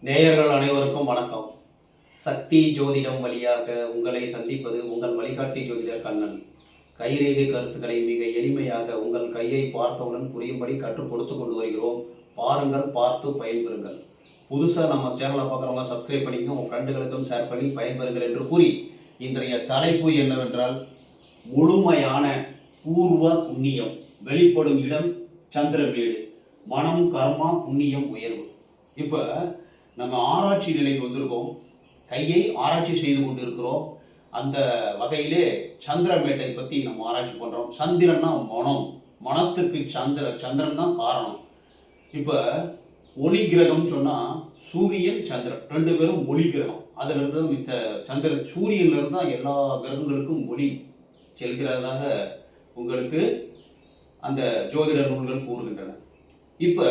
நேயர்கள் அனைவருக்கும் வணக்கம். சக்தி ஜோதிடம் வழியாக உங்களை சந்திப்பது உங்கள் வழிகாட்டி ஜோதிடர் கண்ணன். கைரேகை கருத்துக்களை மிக எளிமையாக உங்கள் கையை பார்த்தவுடன் புரியும்படி கற்றுக் கொடுத்து கொண்டு வருகிறோம். பாருங்கள், பார்த்து பயன்பெறுங்கள். புதுசாக நம்ம சேனலை பார்க்குறவங்க சப்ஸ்கிரைப் பண்ணிங்க, உங்கள் ஃப்ரெண்டுகளுக்கும் ஷேர் பண்ணி பயன்பெறுங்கள் என்று கூறி இன்றைய தலைப்பு என்னவென்றால் முழுமையான பூர்வ புண்ணியம் வெளிப்படும் இடம் சந்திரமேடு, மனம் கர்மா புண்ணியம் உயர்வு. இப்போ நம்ம ஆராய்ச்சி நிலைக்கு வந்திருக்கோம், கையை ஆராய்ச்சி செய்து கொண்டு இருக்கிறோம். அந்த வகையிலே சந்திரமேட்டை பற்றி நம்ம ஆராய்ச்சி பண்ணுறோம். சந்திரன்னா மனம், மனத்துக்கு சந்திரன் தான் காரணம். இப்போ ஒளி கிரகம் சொன்னால் சூரியன் சந்திரன் ரெண்டு பேரும் ஒளி கிரகம். அதிலிருந்து மித்த சந்திரன் சூரியன்லேருந்து தான் எல்லா கிரகங்களுக்கும் ஒளி செல்கிறதாக உங்களுக்கு அந்த ஜோதிட நூல்கள் கூறுகின்றன. இப்போ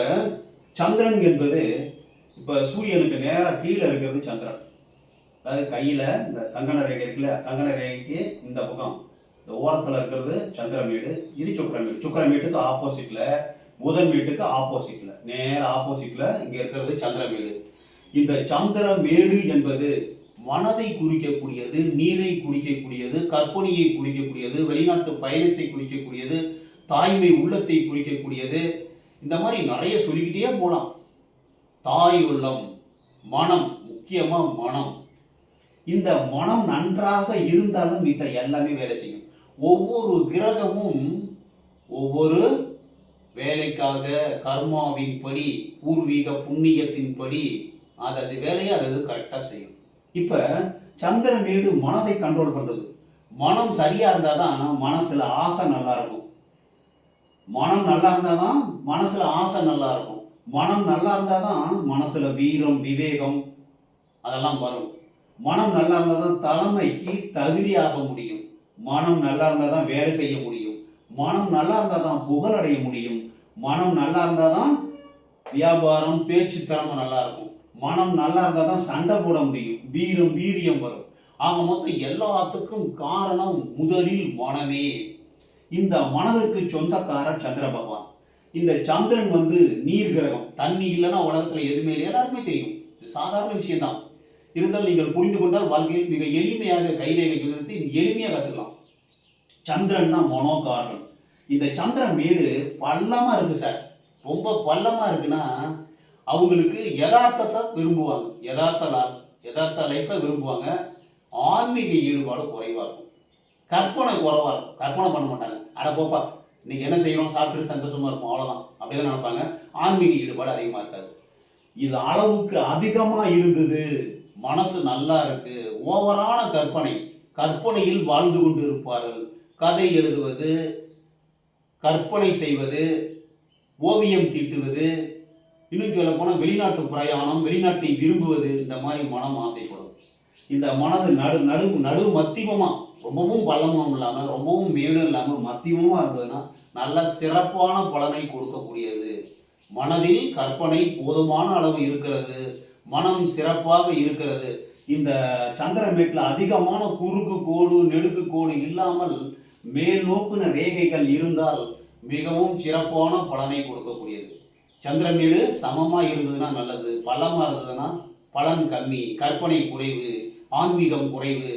சந்திரன் என்பது இப்போ சூரியனுக்கு நேராக கீழே இருக்கிறது சந்திரன். அதாவது கையில் இந்த கங்கண ரேகை இருக்குல்ல, கங்கண ரேகைக்கு இந்த பக்கம் இந்த ஓரத்தில் இருக்கிறது சந்திரமேடு, இது சுக்கிரமேடு. சுக்கிரமேட்டுக்கு ஆப்போசிட்டில், புதன் வீட்டுக்கு ஆப்போசிட்டில், நேர ஆப்போசிட்டில் இங்கே இருக்கிறது சந்திரமேடு. இந்த சந்திரமேடு என்பது மனதை குறிக்கக்கூடியது, நீரை குறிக்கக்கூடியது, கற்பனையை குறிக்கக்கூடியது, வெளிநாட்டு பயணத்தை குறிக்கக்கூடியது, தாய்மை உள்ளத்தை குறிக்கக்கூடியது. இந்த மாதிரி நிறைய சொல்லிக்கிட்டே போகலாம். தாய் உள்ளம், மனம், முக்கியமாக மனம். இந்த மனம் நன்றாக இருந்தாலும் இதை எல்லாமே வேலை செய்யும். ஒவ்வொரு கிரகமும் ஒவ்வொரு வேலைக்காக கர்மாவின் படி, பூர்வீக புண்ணியத்தின் படி அது வேலையை அது கரெக்டாக செய்யும். இப்போ சந்திரமேடு மனதை கண்ட்ரோல் பண்ணுறது. மனம் சரியாக இருந்தால் தான் மனசில் ஆசை நல்லா இருக்கும். மனம் நல்லா இருந்தால் தான் மனசில் ஆசை நல்லா இருக்கும். மனம் நல்லா இருந்தால் தான் மனசில் வீரம், விவேகம் அதெல்லாம் வரும். மனம் நல்லா இருந்தால் தான் தலைமைக்கு தகுதியாக முடியும். மனம் நல்லா இருந்தால் தான் வேலை செய்ய முடியும். மனம் நல்லா இருந்தால் தான் புகழ் அடைய முடியும். மனம் நல்லா இருந்தால் தான் வியாபாரம், பேச்சு திறமை நல்லா இருக்கும். மனம் நல்லா இருந்தால் தான் சண்டை போட முடியும், வீரம், வீரியம் வரும். ஆக மொத்தம் எல்லாத்துக்கும் காரணம் முதலில் மனமே. இந்த மனதிற்கு சொந்தக்கார சந்திர பகவான். இந்த சந்திரன் நீர் கிரகம். தண்ணி இல்லைன்னா உலகத்தில் எதுவுமே இல்லை, எல்லாருக்குமே தெரியும். இது சாதாரண விஷயம்தான். இருந்தாலும் நீங்கள் புரிந்து கொண்டால் வாழ்க்கையில் மிக எளிமையாக கைரேகை ஜோதிடத்தை எளிமையாக கற்றுக்கலாம். சந்திரன் தான் மனோகாரகன். இந்த சந்திரமேடு பள்ளமாக இருக்குது சார். ரொம்ப பள்ளமாக இருக்குன்னா அவங்களுக்கு யதார்த்தத்தை விரும்புவாங்க, யதார்த்த லைஃப்பை விரும்புவாங்க. ஆன்மீக ஈடுபாடு குறைவாக இருக்கும், கற்பனை குறைவாக இருக்கும். கற்பனை பண்ண மாட்டாங்க. அட போப்பா இன்னைக்கு என்ன செய்கிறோம், சாப்பிட்டு சந்தோஷமாக இருக்கும், அவ்வளோதான் அப்படிதான் நினைப்பாங்க. ஆன்மீக ஈடுபாடு அதிகமாக இருக்காது. இது அளவுக்கு அதிகமாக இருந்தது, மனசு நல்லா இருக்கு, ஓவரான கற்பனையில் வாழ்ந்து கொண்டு இருப்பார்கள். கதை எழுதுவது, கற்பனை செய்வது, ஓவியம் தீட்டுவது, இன்னும் சொல்ல போனால் வெளிநாட்டு பிரயாணம், வெளிநாட்டை விரும்புவது, இந்த மாதிரி மனம் ஆசைப்படும். இந்த மனது நடு மத்தியமாக, ரொம்பவும் பள்ளமும் இல்லாமல் ரொம்பவும் மேடும் இல்லாமல் மத்தியமாக இருந்ததுன்னா நல்ல சிறப்பான பலனை கொடுக்கக்கூடியது. மனதில் கற்பனை போதுமான அளவு இருக்கிறது, மனம் சிறப்பாக இருக்கிறது. இந்த சந்திரமேட்டில் அதிகமான குறுக்கு கோடு, நெடுக்கு கோடு இல்லாமல் மேல் நோக்குன ரேகைகள் இருந்தால் மிகவும் சிறப்பான பலனை கொடுக்கக்கூடியது. சந்திரமேடு சமமாக இருந்ததுன்னா நல்லது, பள்ளமாக இருந்ததுன்னா பலன் கம்மி, கற்பனை குறைவு, ஆன்மீகம் குறைவு.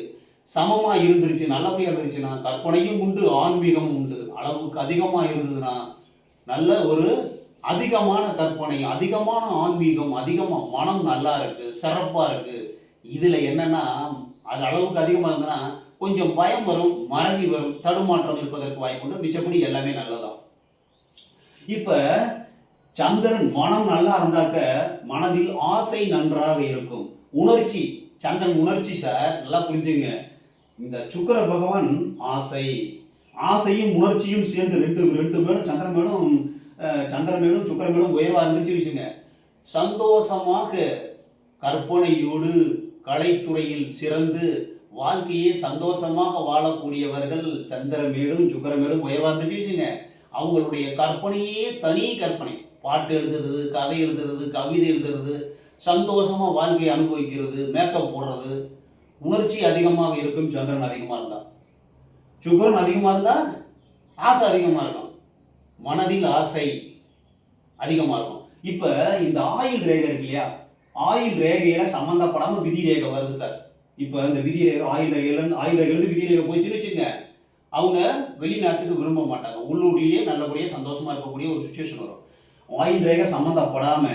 சமமாக இருந்துருச்சு, நல்லபடியாக இருந்துருச்சுன்னா கற்பனையும் உண்டு, ஆன்மீகம் உண்டு. அளவுக்கு அதிகமாக இருந்ததுன்னா நல்ல ஒரு அதிகமான கற்பனை, அதிகமான ஆன்மீகம், அதிகமாக மனம் நல்லா இருக்குது, சிறப்பாக இருக்குது. இதில் என்னென்னா அது அளவுக்கு அதிகமாக இருந்ததுன்னா கொஞ்சம் பயம் வரும், மறதி வரும், தடுமாற்றம் இருப்பதற்கு வாய்ப்பு உண்டு. மிச்சப்படி எல்லாமே நல்லதான். இப்போ சந்திரன் மனம் நல்லா இருந்தாக்க மனதில் ஆசை நன்றாக இருக்கும். உணர்ச்சி, சந்திரன் உணர்ச்சி சார், நல்லா புரிஞ்சுங்க. இந்த சுக்கிர பகவான் ஆசையும் உணர்ச்சியும் சேர்ந்து ரெண்டு மேலும் சந்திரமேடும் சுக்கிரமேடும் உயர்வாக இருந்துச்சு வச்சுங்க. சந்தோஷமாக கற்பனையோடு கலைத்துறையில் சிறந்து வாழ்க்கையே சந்தோஷமாக வாழக்கூடியவர்கள் சந்திரமேடும் சுக்கிரமேடும் உயர்வாக இருந்துச்சு வச்சுங்க. அவங்களுடைய கற்பனையே தனி கற்பனை. பாட்டு எழுதுறது, கதை எழுதுறது, கவிதை எழுதுறது, சந்தோஷமாக வாழ்க்கையை அனுபவிக்கிறது, மேக்கப் போடுறது. உணர்ச்சி அதிகமாக இருக்கும் சந்திரன் அதிகமாக இருந்தால். சுக்கிரன் அதிகமாக இருந்தால் ஆசை அதிகமாக இருக்கும், மனதில் ஆசை அதிகமாக இருக்கும். இப்போ இந்த ஆயுள் ரேகை இருக்கு இல்லையா, ஆயுள் ரேகையில சம்பந்தப்படாம விதி ரேகை வருது சார். இப்போ இந்த விதி ரேகை ஆயுள் ரேகையிலிருந்து விதி ரேகை போயிடுச்சுன்னு வச்சுங்க, அவங்க வெளிநாட்டுக்கு விரும்ப மாட்டாங்க. உள்ளூர்லேயே நல்லபடியாக சந்தோஷமா இருக்கக்கூடிய ஒரு சுச்சுவேஷன் வரும். ஆயுள் ரேகை சம்மந்தப்படாம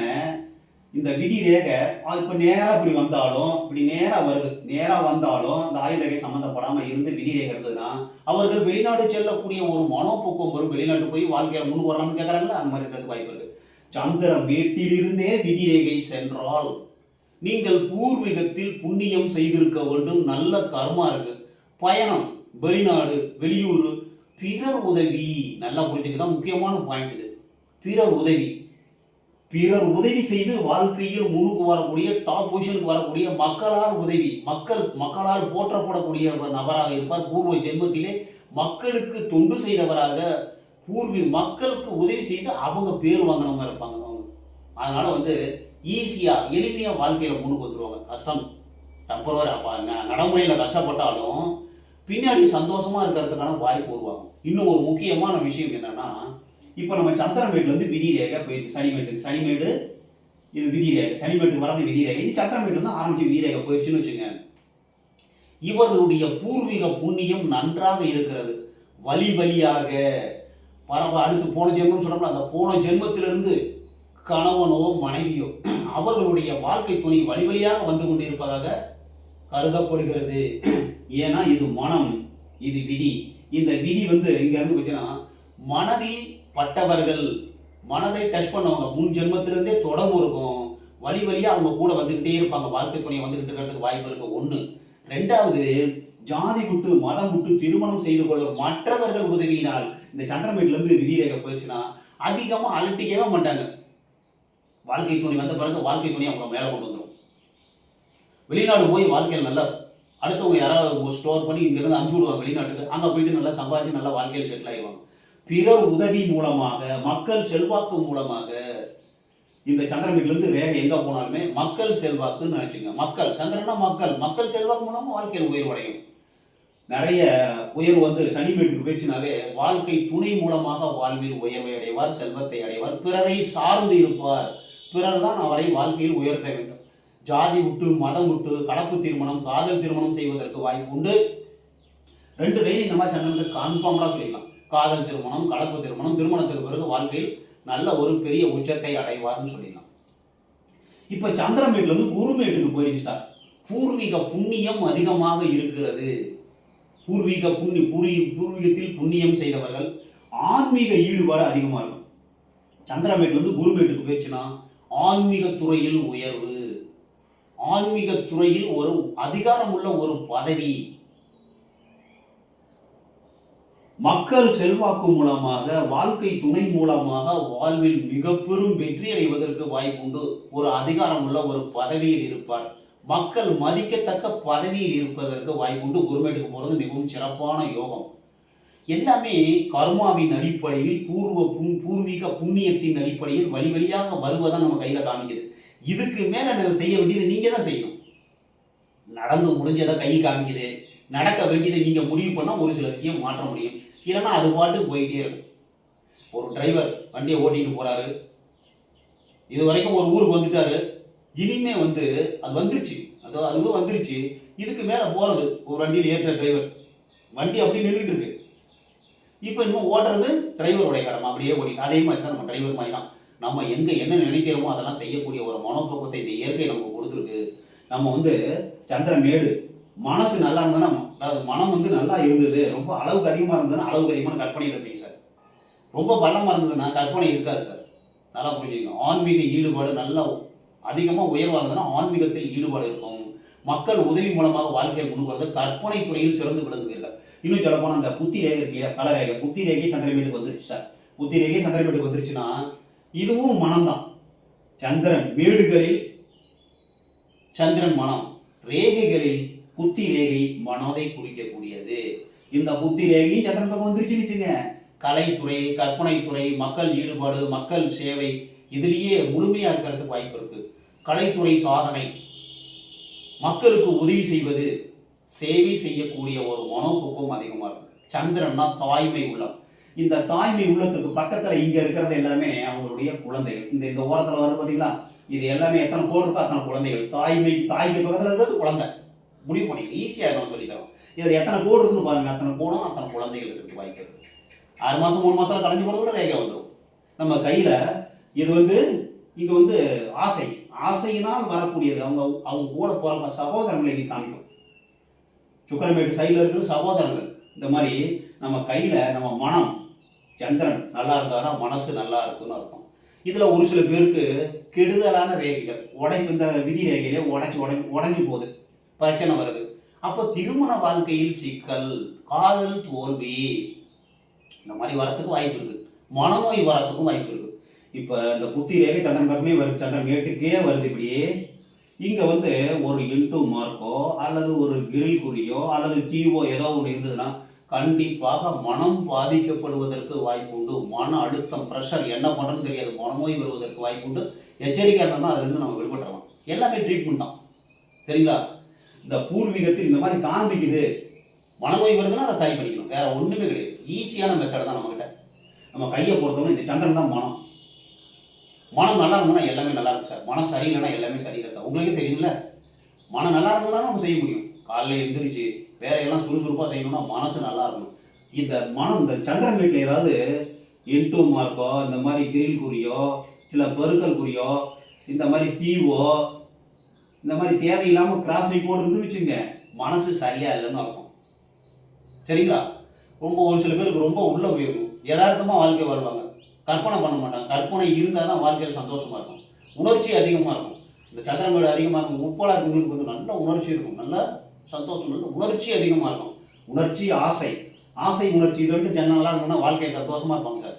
இந்த விதி ரேகை இப்போ நேராக இப்படி வந்தாலும், இப்படி நேராக வருது, நேராக வந்தாலும் இந்த ஆயுள் ரேகை சம்மந்தப்படாமல் இருந்து விதி ரேகை இருந்ததுன்னா அவர்கள் வெளிநாடு செல்லக்கூடிய ஒரு மனோபோக்கம் வரும். வெளிநாட்டு போய் வாழ்க்கையில் முன்னுக்கு வரலாம்னு கேட்குறாங்களா, அந்த மாதிரி இருக்கிறது வாய்ப்பு இருக்கு. சந்திரன் வீட்டிலிருந்தே விதி ரேகை சென்றால் நீங்கள் பூர்வீகத்தில் புண்ணியம் செய்திருக்க வேண்டும், நல்ல கர்மா இருக்கு. பயணம், வெளிநாடு, வெளியூர், பிறர் உதவி, நல்லா புரிஞ்சுக்கதான் முக்கியமான பாயிண்ட் இது. பிறர் உதவி, பிறர் உதவி செய்து வாழ்க்கையில் முன்னுக்கு வரக்கூடிய டாப் பொசிஷனுக்கு வரக்கூடிய மக்களால் உதவி, மக்களால் போற்றப்படக்கூடிய நபராக இருப்பார். பூர்வ ஜென்மத்திலே மக்களுக்கு தொண்டு செய்தவராக, மக்களுக்கு உதவி செய்து அவங்க பேர் வாங்கினவங்க இருப்பாங்க அவங்க. அதனால ஈஸியாக எளிமையாக வாழ்க்கையில் முன்னுக்கு வந்துடுவாங்க. கஷ்டம் டெம்பரவரி நடைமுறையில் கஷ்டப்பட்டாலும் பின்னாடி சந்தோஷமாக இருக்கிறதுக்கான வாய்ப்பு வருவாங்க. இன்னும் ஒரு முக்கியமான விஷயம் என்னன்னா, இப்போ நம்ம சந்திரன் வீட்டிலேருந்து விதி ரேகை போயிருக்கு சனிமேடு இது விதி ரேகை, சனிமேட்டுக்கு வரது விதி ரேகை, இது சந்திரன் வீட்டிலேருந்து ஆரம்பிச்சு விதி ரேகை போயிடுச்சுன்னு வச்சுங்க. இவர்களுடைய பூர்வீக புண்ணியம் நன்றாக இருக்கிறது. வழி வழியாக அடுத்து போன ஜென்மம் சொல்றோம்ல, அந்த போன ஜென்மத்திலிருந்து கணவனோ மனைவியோ அவர்களுடைய வாழ்க்கை துணை வழி வழியாக வந்து கொண்டிருப்பதாக கருதப்படுகிறது. ஏன்னா இது மனம், இது விதி. இந்த விதி இங்க இருந்து வச்சுன்னா மனதில் பட்டவர்கள், மனதை டச் பண்ணவங்க முன் ஜென்மத்திலிருந்தே தொடர்பு இருக்கும். வழி வழியாக அவங்க கூட வந்துக்கிட்டே இருப்பாங்க, வாழ்க்கை துணையை வந்துக்கிட்டு இருக்கிறதுக்கு வாய்ப்பு இருக்கு. ஒன்று. ரெண்டாவது, ஜாதி விட்டு மதம் விட்டு திருமணம் செய்து கொள்ளும் மற்றவர்கள் உதவியினால் இந்த சந்திரமேட்டிலிருந்து விதி ரேகை போயிடுச்சுன்னா அதிகமாக அலட்டிக்கவே மாட்டாங்க. வாழ்க்கை துணை வந்த பிறகு வாழ்க்கை துணை அவங்க மேலே கொண்டு வந்துடும். வெளிநாடு போய் வாழ்க்கையில் நல்லா அடுத்தவங்க யாராவது ஸ்டோர் பண்ணி இங்கேருந்து அனுப்பிச்சு விடுவாங்க வெளிநாட்டுக்கு. அங்கே போயிட்டு நல்லா சம்பாதிச்சு நல்லா வாழ்க்கையில் செட்டில் ஆகிடுவாங்க. பிறர் உதவி மூலமாக, மக்கள் செல்வாக்கு மூலமாக, இந்த சந்திரமேட்டிலிருந்து வேற எங்கே போனாலுமே மக்கள் செல்வாக்குன்னு நினச்சிங்க. சந்திரனா மக்கள் செல்வாக்கு மூலமாக வாழ்க்கையில் உயர்வடையும். நிறைய உயர்வு சனிமேட்டுக்கு பேசினாலே வாழ்க்கை துணை மூலமாக வாழ்வில் உயர்வை அடைவார், செல்வத்தை அடைவார், பிறரை சார்ந்து இருப்பார். பிறர் தான் அவரை வாழ்க்கையில் உயர்த்த வேண்டும். ஜாதி விட்டு மதம் விட்டு கலப்பு திருமணம், காதல் திருமணம் செய்வதற்கு வாய்ப்பு உண்டு. 2 கையில் இந்த மாதிரி சந்திரனுக்கு கன்ஃபார்மாக சொல்லிடலாம். காதல் திருமணம், கலப்பு திருமணம், திருமணத்துக்கு பிறகு வாழ்க்கையில் நல்ல ஒரு பெரிய உச்சத்தை அடைவார்னு சொல்லிடலாம். இப்போ சந்திரமேட்டில் குருமேட்டுக்கு போயிடுச்சு சார். பூர்வீக புண்ணியம் அதிகமாக இருக்கிறது. பூர்வீகத்தில் புண்ணியம் செய்தவர்கள் ஆன்மீக ஈடுபாடு அதிகமாக இருக்கும். சந்திரமேட்டில் குருமேட்டுக்கு போயிடுச்சுன்னா ஆன்மீக துறையில் உயர்வு, ஆன்மீக துறையில் ஒரு அதிகாரம் உள்ள ஒரு பதவி, மக்கள் செல்வாக்கு மூலமாக, வாழ்க்கை துணை மூலமாக வாழ்வில் மிக பெரும் வெற்றி அடைவதற்கு வாய்ப்புண்டு. ஒரு அதிகாரம் உள்ள ஒரு பதவியில் இருப்பார். மக்கள் மதிக்கத்தக்க பதவியில் இருப்பதற்கு வாய்ப்புண்டு. குருமேட்டுக்கு போகிறது மிகவும் சிறப்பான யோகம். எல்லாமே கர்மாவின் அடிப்படையில், பூர்வீக புண்ணியத்தின் அடிப்படையில் வழி வழியாக வருவதான் நம்ம கையில் காமிக்குது. இதுக்கு மேலே நம்ம செய்ய வேண்டியது நீங்கள் தான் செய்யணும். நடந்து முடிஞ்சதை கை காமிக்குது, நடக்க வேண்டியதை நீங்கள் முடிவு பண்ணால் ஒரு சில விஷயம் மாற்ற முடியும். இல்லைன்னா அது பாட்டுக்கு போயிட்டே இருக்கும். ஒரு டிரைவர் வண்டியை ஓட்டிட்டு போகிறாரு, இது வரைக்கும் ஒரு ஊருக்கு வந்துட்டாரு. இனிமே அது வந்துருச்சு, அதுவும் வந்துருச்சு. இதுக்கு மேலே போகிறது ஒரு வண்டியில் ஏற்ற டிரைவர், வண்டி அப்படி நின்றுட்டு இருக்கு. இப்போ இன்னும் ஓட்டுறது டிரைவருடைய கடமை, அப்படியே ஓடிட்டு. அதே மாதிரி தான் நம்ம டிரைவர் மாதிரி தான். நம்ம எங்கே என்ன நினைக்கிறோமோ அதெல்லாம் செய்யக்கூடிய ஒரு மனோபோக்கத்தை இந்த இயற்கை நமக்கு கொடுத்துருக்கு. நம்ம சந்திரமேடு மனசு நல்லா இருந்ததுன்னா, அதாவது மனம் நல்லா இருந்தது, ரொம்ப அளவுக்கு அதிகமாக இருந்ததுன்னா அளவுக்கு அதிகமான கற்பனை இருப்பீங்க சார். ரொம்ப பலமாக இருந்ததுன்னா கற்பனை இருக்காது சார். நல்லா புரிஞ்சுக்கணும். ஆன்மீக ஈடுபாடு நல்லா அதிகமாக உயர்வாக இருந்ததுன்னா ஆன்மீகத்தில் ஈடுபாடு இருக்கும். மக்கள் உதவி மூலமாக வாழ்க்கையில் முன்னுக்கு கற்பனை துறையில் சிறந்து விளங்குவீர்கள். இன்னும் சொல்ல போனால் அந்த புத்தி ரேகை இருக்கு இல்லையா, கலரேகை, புத்தி ரேகை சந்திரமேட்டுக்கு வந்துருச்சு சார். புத்தி ரேகை சந்திரமேட்டுக்கு வந்துருச்சுன்னா இதுவும் மனம்தான். சந்திரன் மேடுகளில் சந்திரன் மனம், ரேகைகளில் புத்தி ரேகை மனதை குறிக்கக்கூடியது. இந்த புத்தி ரேகையும் சந்திரன் பக்கம் வந்துருச்சுன்னு வச்சுங்க, கலைத்துறை, கற்பனை துறை, மக்கள் ஈடுபாடு, மக்கள் சேவை, இதுலேயே முழுமையாக இருக்கிறதுக்கு வாய்ப்பு இருக்கு. கலைத்துறை சாதனை, மக்களுக்கு உதவி செய்வது, சேவை செய்யக்கூடிய ஒரு மனோபோக்கம் அதிகமாக இருக்கு. சந்திரன்னா தாய்மை உள்ளம். இந்த தாய்மை உள்ளத்துக்கு பக்கத்தில் இங்கே இருக்கிறது எல்லாமே அவங்களுடைய குழந்தைகள். இந்த ஓரத்தில் வருது பார்த்தீங்களா, இது எல்லாமே எத்தனை கோடு இருக்கோ அத்தனை குழந்தைகள். தாய்க்கு பக்கத்தில் இருக்கிறது குழந்தை. முடிவு பண்ணிக்கலாம், ஈஸியாக நம்ம சொல்லித்தரோம். இதில் எத்தனை கோடு இருக்குன்னு பாருங்க, அத்தனை கோடும் அத்தனை குழந்தைகள் இருக்கிறது வாய்ப்பு இருக்குது. 6 மாதம் 3 மாதம் கலைஞ்சு போகிறது கூட ரேகை வந்துடும் நம்ம கையில். இது வந்து இங்கே வந்து ஆசையினால் வரக்கூடியது. அவங்க கூட போகிற சகோதரங்களை இங்கே காமிக்கும். சுக்கரமேட்டு சைடில் இருக்கிற சகோதரங்கள். இந்த மாதிரி நம்ம கையில் நம்ம மனம் சந்திரன் நல்லா இருந்தாரா மனசு நல்லா இருக்குன்னு அர்த்தம். இதில் ஒரு சில பேருக்கு கெடுதலான ரேகைகள் இந்த விதி ரேகையிலே உடைஞ்சு போகுது, பிரச்சனை வருது. அப்போ திருமண வாழ்க்கையில் சிக்கல், காதல் தோல்வி, இந்த மாதிரி வரத்துக்கு வாய்ப்பு இருக்குது. மனநோய் வரத்துக்கும் வாய்ப்பு இருக்குது. இப்போ இந்த புத்தி ரேகை சந்திரன் பக்கமே வருது, சந்திரன் மேட்டுக்கே வருது. இப்படியே இங்கே வந்து ஒரு இன்ட்டு மார்க்கோ அல்லது ஒரு கிரில் குறியோ அல்லது தீவோ ஏதோ ஒன்று இருந்ததுன்னா கண்டிப்பாக மனம் பாதிக்கப்படுவதற்கு வாய்ப்புண்டு. மன அழுத்தம், ப்ரெஷர், என்ன பண்ணுறதுன்னு தெரியாது, மனநோய் வருவதற்கு வாய்ப்புண்டு. எச்சரிக்கையாக இருந்தோம்னா அதுலேருந்து நம்ம விடுபட்டுறலாம். எல்லாமே ட்ரீட்மெண்ட் தான், சரிங்களா? இந்த பூர்வீகத்தில் இந்த மாதிரி காண்பிக்குது, மனநோய் வருதுன்னா அதை சரி பண்ணிக்கணும், வேற ஒன்றுமே கிடையாது. ஈஸியான மெத்தட் தான் நம்மகிட்ட. நம்ம கையை பொறுத்தவரை இந்த சந்திரன் தான் மனம் நல்லா இருந்ததுன்னா எல்லாமே நல்லா இருக்கும் சார். மனம் சரியில்லைன்னா எல்லாமே சரியில்லை. உங்களுக்கே தெரியும்ல, மனம் நல்லா இருந்ததுன்னா நம்ம செய்ய முடியும். காலையில் எழுந்திரிச்சு வேலையெல்லாம் சுறுசுறுப்பாக செய்யணும்னா மனசு நல்லா இருக்கணும். இந்த மனம் இந்த சந்திரன் வீட்டில் ஏதாவது இன்ட்டு மார்க்கோ இந்த மாதிரி கிரில் குறியோ இல்லை பெருக்கல் குறியோ இந்த மாதிரி தீவோ இந்த மாதிரி தேவையில்லாமல் கிராஸ் போட்டு இருந்து வச்சுங்க, மனசு சரியாக இல்லைன்னு அர்த்தம், சரிங்களா? ஒரு சில பேருக்கு ரொம்ப உள்ள போயிருக்கும், யதார்த்தமாக வாழ்க்கை வருவாங்க, கற்பனை பண்ண மாட்டாங்க. கற்பனை இருந்தால் தான் வாழ்க்கையில் சந்தோஷமாக இருக்கும். உணர்ச்சி அதிகமாக இருக்கும். இந்த சந்திரன் வீடு அதிகமாக இருக்கும். உட்பாலாக இருக்கவங்களுக்கு வந்து நல்ல உணர்ச்சி இருக்கும், நல்ல சந்தோஷம், நல்ல உணர்ச்சி அதிகமாக இருக்கும். உணர்ச்சி, ஆசை உணர்ச்சி, இது ரெண்டு ஜன்னலாக இருந்ததுன்னா வாழ்க்கையை சந்தோஷமாக இருப்பாங்க சார்.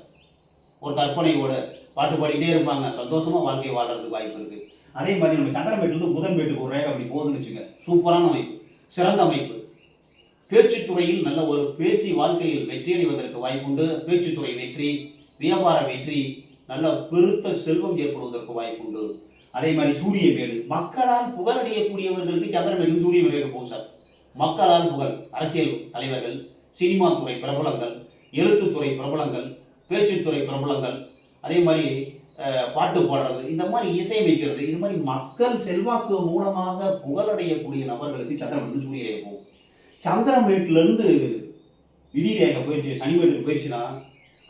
ஒரு கற்பனையோட பாட்டு பாடிக்கிட்டே இருப்பாங்க, சந்தோஷமாக வாழ்க்கையை வாழ்றதுக்கு வாய்ப்பு இருக்குது. அதே மாதிரி நம்ம சந்திரன் வீட்டுலேருந்து புதன் வீட்டுக்கு ஒரு ரேகை அப்படி போகுதுன்னு வச்சுங்க, சூப்பரான அமைப்பு, சிறந்த அமைப்பு. பேச்சுத்துறையில் நல்ல ஒரு பேசி வாழ்க்கையில் வெற்றியடைவதற்கு வாய்ப்புண்டு. பேச்சுத்துறை வெற்றி, வியாபார வெற்றி, நல்ல பெருத்த செல்வம் ஏற்படுவதற்கு வாய்ப்புண்டு. அதே மாதிரி சூரிய வீடு, மக்களால் புகழடையக்கூடியவர்களுக்கு சந்திரன் வீடு சூரிய வீடு போகும் சார். மக்களால் புகழ், அரசியல் தலைவர்கள், சினிமா துறை பிரபலங்கள், எழுத்துத்துறை பிரபலங்கள், பேச்சுத்துறை பிரபலங்கள், அதே மாதிரி பாட்டு பாடுறது, இந்த மாதிரி இசையமைக்கிறது, இது மாதிரி மக்கள் செல்வாக்கு மூலமாக புகழடையக்கூடிய நபர்களுக்கு சந்திரன் வீடு சூரிய ரேகை போகும். சந்திரன் வீட்டிலேருந்து விதி ரேகை போயிடுச்சு, சனி வீட்டுக்கு போயிடுச்சுன்னா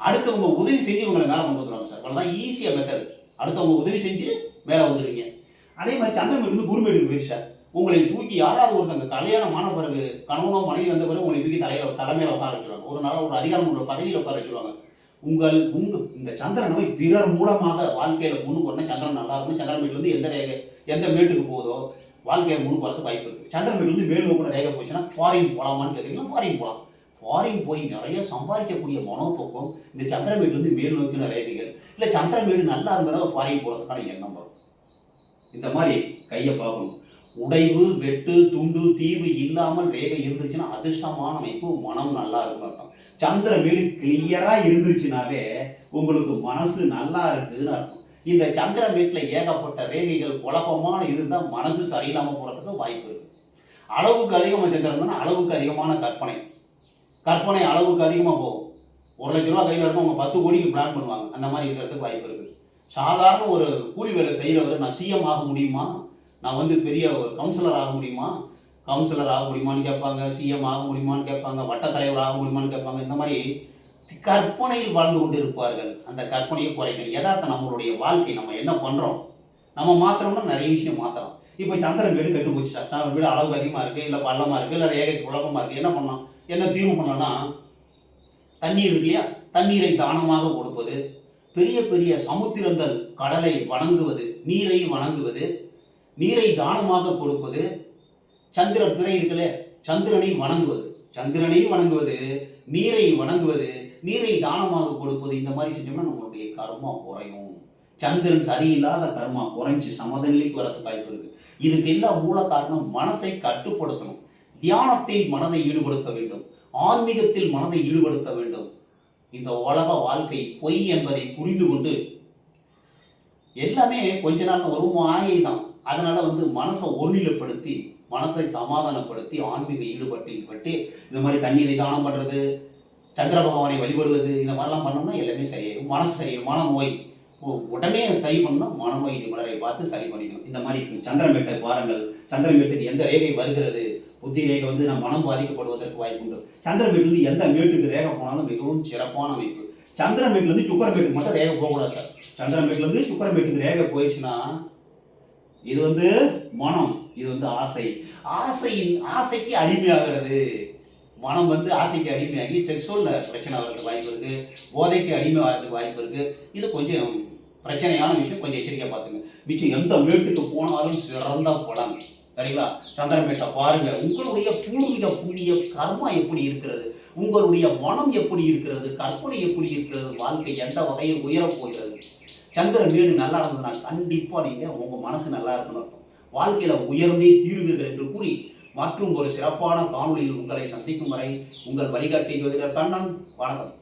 அடுத்தவங்க உதவி செஞ்சு இவங்களை மேலே கொண்டு வந்துடுவாங்க சார். அவ்வளோதான் ஈஸியாக மெத்தட். அடுத்தவங்க உதவி செஞ்சு மேலே வந்துடுவீங்க. அதே மாதிரி சந்திரன் வீடு குரு வீட்டுக்கு போயிடுச்சு சார். உங்களை தூக்கி யாராவது ஒருத்தங்க கல்யாணமான பிறகு கணவனோ மனைவி வந்த பிறகு உங்களை தூக்கி தலைமையில் உட்கார வச்சுருவாங்க. ஒரு நாள் ஒரு அதிகாரம் உள்ள பதவியில் உட்கார வச்சுருவாங்க. இந்த சந்திரனை பிறர் மூலமாக வாழ்க்கையில் முன்னுக்கு வரணும். சந்திரன் நல்லா இருக்கணும். சந்திரன் வீட்டிலேருந்து எந்த மேட்டுக்கு போதோ வாழ்க்கையை முன்னுக்கு வரதுக்கு வாய்ப்பு இருக்குது. சந்திரன் வீட்டிலேருந்து மேல் நோக்கின ரேகை போச்சுன்னா ஃபாரின் போகலாமான்னு கேட்குறீங்கன்னா ஃபாரின் போகலாம். ஃபாரின் போய் நிறைய சம்பாதிக்கக்கூடிய மனோபோக்கம் இந்த சந்திரன் வீட்டிலேருந்து மேல் நோக்கின ரேகைகள். இல்லை சந்திரன் வீடு நல்லா இருந்தாலும் ஃபாரின் போகிறதுக்கான எண்ணம் வரும். இந்த மாதிரி கையை பார்க்கணும். உடைவு, வெட்டு, துண்டு, தீவு இல்லாமல் ரேகை இருந்துச்சுன்னா அதிர்ஷ்டமான அமைப்பு, மனம் நல்லா இருக்குன்னு அர்த்தம். சந்திர வீடு கிளியராக இருந்துச்சுனாலே உங்களுக்கு மனசு நல்லா இருக்குன்னு அர்த்தம். இந்த சந்திர வீட்டில் ஏகப்பட்ட ரேகைகள் குழப்பமான இருந்தால் மனசு சரியில்லாமல் போகிறதுக்கு வாய்ப்பு இருக்குது. அளவுக்கு அதிகமாக சந்திரன் இருந்தால் அளவுக்கு அதிகமான கற்பனை அளவுக்கு அதிகமாக போகும். 1 லட்ச ரூபா கையில் இருக்கும், அவங்க 10 கோடிக்கு பிளான் பண்ணுவாங்க. அந்த மாதிரி இருக்கிறதுக்கு வாய்ப்பு இருக்குது. சாதாரண ஒரு கூலி வேலை செய்கிறவர் நான் சிஎம் ஆக முடியுமா, நான் வந்து பெரிய ஒரு கவுன்சிலர் ஆக முடியுமான்னு கேட்பாங்க. சிஎம் ஆக முடியுமான்னு கேட்பாங்க. வட்டத்தலைவர் ஆக முடியுமான்னு கேட்பாங்க. இந்த மாதிரி கற்பனையில் வாழ்ந்து கொண்டு இருப்பார்கள். அந்த கற்பனையை குறைக்கணும். யதார்த்தம் நம்மளுடைய வாழ்க்கை, நம்ம என்ன பண்ணுறோம், நம்ம மாத்திரம்னா நிறைய விஷயம் மாற்றலாம். இப்போ சந்திரன் வீடு கெட்டு போச்சு சார். சந்திரன் வீடு அளவுக்கு அதிகமாக இருக்குது, இல்லை பள்ளமாக இருக்குது, இல்லை ரேகை குழப்பமாக இருக்குது. என்ன பண்ணலாம், என்ன தீர்வு பண்ணலாம்னா, தண்ணீர் இருக்கு இல்லையா, தண்ணீரை தானமாக கொடுப்பது, பெரிய பெரிய சமுத்திரங்கள் கடலை வணங்குவது, நீரை தானமாக கொடுப்பது, சந்திர பிறை இருக்குல்ல, சந்திரனை வணங்குவது, நீரை வணங்குவது, நீரை தானமாக கொடுப்பது, இந்த மாதிரி செஞ்சோம்னா நம்மளுடைய கர்மா குறையும். சந்திரன் சரியில்லாத கர்மா குறைஞ்சி சமதநிலைக்கு வரதுக்கு வாய்ப்பு இருக்கு. இதுக்கு எல்லாம் மூல காரணம் மனசை கட்டுப்படுத்தணும். தியானத்தில் மனதை ஈடுபடுத்த வேண்டும், ஆன்மீகத்தில் மனதை ஈடுபடுத்த வேண்டும். இந்த உலக வாழ்க்கை பொய் என்பதை புரிந்து கொண்டு எல்லாமே கொஞ்ச நாள் ஒரு மாயை தான். அதனால மனசை ஒருநிலைப்படுத்தி, மனசை சமாதானப்படுத்தி, ஆன்மீக ஈடுபட்டு இந்த மாதிரி தண்ணீரை தானம் பண்ணுறது, சந்திர பகவானை வழிபடுவது, இந்த மாதிரிலாம் பண்ணோம்னா எல்லாமே சரியாயிடும். மனசு சரியாயிடும். மனநோய், உடனே சரி பண்ணால் மனநோய் நிபுணரை பார்த்து சரி பண்ணிக்கணும். இந்த மாதிரி சந்திரமேட்டை பாருங்கள். சந்திரமேட்டுக்கு எந்த ரேகை வருகிறது, புத்தி ரேகை வந்து நம்ம மனம் பாதிக்கப்படுவதற்கு வாய்ப்புண்டு. சந்திரமேட்டிலிருந்து எந்த மேட்டுக்கு ரேகை போனாலும் மிகவும் சிறப்பான அமைப்பு. சந்திரமேட்டிலிருந்து சுக்கரமேட்டுக்கு மட்டும் ரேகை போகக்கூடாது சார். சந்திரமேட்டிலிருந்து சுக்கரமேட்டுக்கு ரேகை போயிடுச்சுன்னா இது வந்து மனம், இது வந்து ஆசை. ஆசைக்கு அடிமையாகிறது. மனம் வந்து ஆசைக்கு அடிமையாகி செக்ஸுவல் பிரச்சனை வர்றதுக்கு வாய்ப்பு இருக்குது, போதைக்கு அடிமை ஆகிறதுக்கு வாய்ப்பு இருக்குது. இது கொஞ்சம் பிரச்சனையான விஷயம், கொஞ்சம் எச்சரிக்கையாக பார்த்துங்க. மிச்சம் எந்த மேட்டுக்கு போனாலும் சிறந்த பலன். சரிங்களா? சந்திரமேட்டை பாருங்க. உங்களுடைய பூர்வீக புண்ணிய கர்மா எப்படி இருக்கிறது, உங்களுடைய மனம் எப்படி இருக்கிறது, கற்பனை எப்படி இருக்கிறது, வாழ்க்கை எந்த வகையில் உயரப் போகிறது. சந்திரமேடு நல்லா இருந்ததுன்னா கண்டிப்பாக நீங்கள் உங்கள் மனசு நல்லா இருக்குன்னு அர்த்தம். வாழ்க்கையில் உயர்ந்தே தீருவீர்கள் என்று கூறி மற்றும் ஒரு சிறப்பான காணொளியில் உங்களை சந்திக்கும் வரை உங்கள் வழிகாட்டி ஜோதிடர் கண்ணன். வணக்கம்.